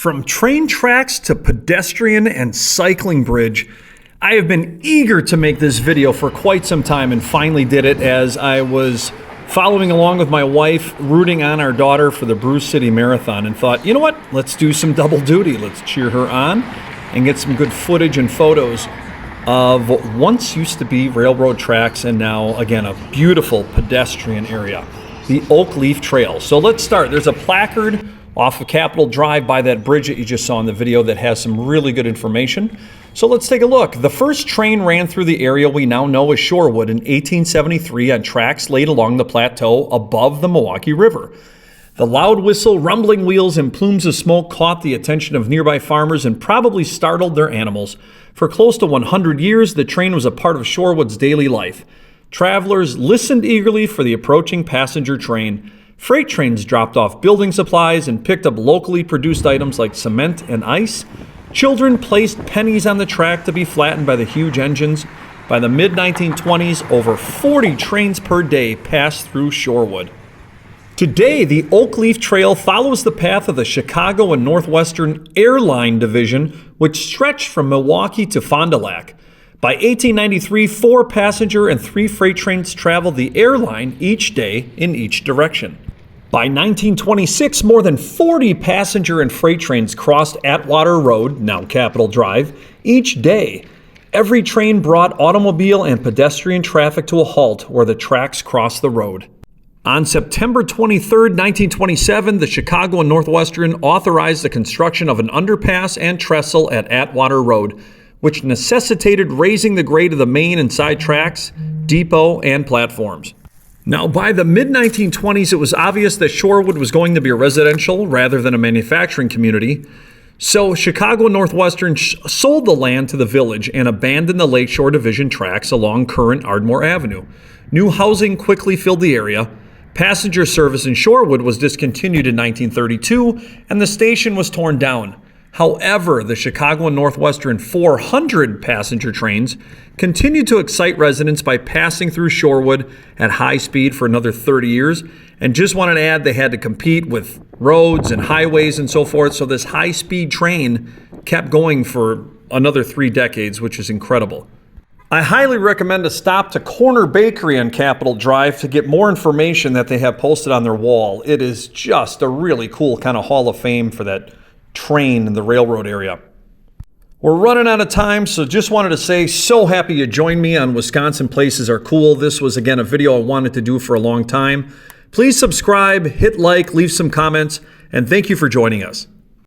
From train tracks to pedestrian and cycling bridge, I have been eager to make this video for quite some time and finally did it as I was following along with my wife, rooting on our daughter for the Bruce City Marathon, and thought, you know what, let's do some double duty. Let's cheer her on and get some good footage and photos of what once used to be railroad tracks and now, again, a beautiful pedestrian area, the Oak Leaf Trail. So let's start. There's a placard off of Capitol Drive by that bridge that you just saw in the video that has some really good information. So let's take a look. The first train ran through the area we now know as Shorewood in 1873 on tracks laid along the plateau above the Milwaukee River. The loud whistle, rumbling wheels, and plumes of smoke caught the attention of nearby farmers and probably startled their animals. For close to 100 years, the train was a part of Shorewood's daily life. Travelers listened eagerly for the approaching passenger train. Freight trains dropped off building supplies and picked up locally produced items like cement and ice. Children placed pennies on the track to be flattened by the huge engines. By the mid-1920s, over 40 trains per day passed through Shorewood. Today, the Oak Leaf Trail follows the path of the Chicago and Northwestern Airline Division, which stretched from Milwaukee to Fond du Lac. By 1893, 4 passenger and 3 freight trains traveled the airline each day in each direction. By 1926, more than 40 passenger and freight trains crossed Atwater Road, now Capitol Drive, each day. Every train brought automobile and pedestrian traffic to a halt where the tracks crossed the road. On September 23, 1927, the Chicago and Northwestern authorized the construction of an underpass and trestle at Atwater Road, which necessitated raising the grade of the main and side tracks, depot, and platforms. Now, by the mid-1920s, it was obvious that Shorewood was going to be a residential rather than a manufacturing community. So Chicago and Northwestern sold the land to the village and abandoned the Lakeshore Division tracks along current Ardmore Avenue. New housing quickly filled the area. Passenger service in Shorewood was discontinued in 1932, and the station was torn down. However, the Chicago and Northwestern 400 passenger trains continued to excite residents by passing through Shorewood at high speed for another 30 years. And just wanted to add, they had to compete with roads and highways and so forth. So this high-speed train kept going for another 3 decades, which is incredible. I highly recommend a stop to Corner Bakery on Capitol Drive to get more information that they have posted on their wall. It is just a really cool kind of hall of fame for that train in the railroad area. We're running out of time, so just wanted to say, so happy you joined me on Wisconsin Places Are Cool. This was, again, a video I wanted to do for a long time. Please subscribe, hit like, leave some comments, and thank you for joining us.